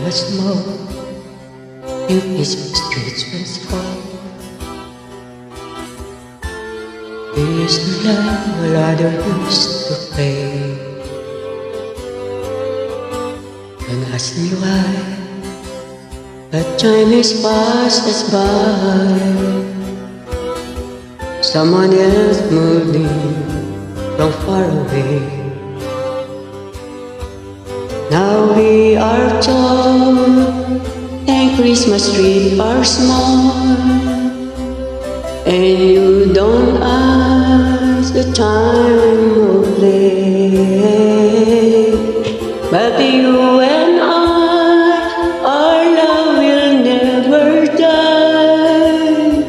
was small, in peaceful streets was far. We used to laugh while others used to play. Don't ask me why, but time is passed us by. Someone else moving from far away. Now we are tall and Christmas trees are small, and you don't ask the time of day. But you and I, our love will never die.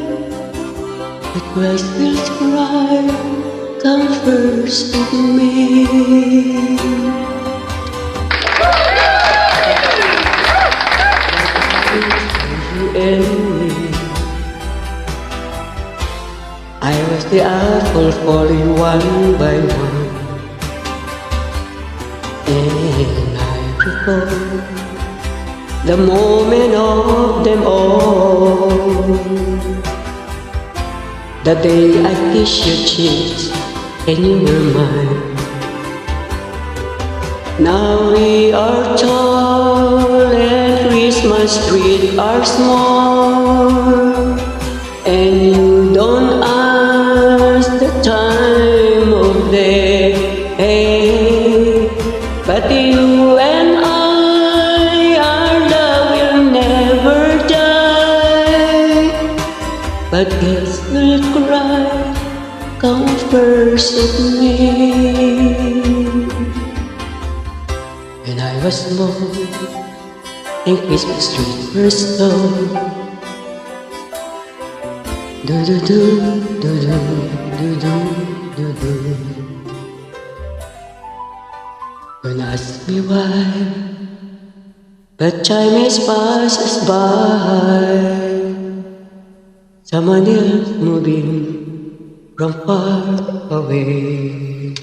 But Christ will cry, come first of May. You and me, I was the apple falling one by one, and I recall the moment of them all. The day I kissed your cheeks and you were mine. Now we are tall and Christmas trees are small, and you don't ask the time of day. But you and I, our love will never die. But guess will cry, come first of May. When I was small, and Christmas trees were slow. Do do do do do do do do do. Don't ask me why, but time has passed us by. Someone else moving from far away.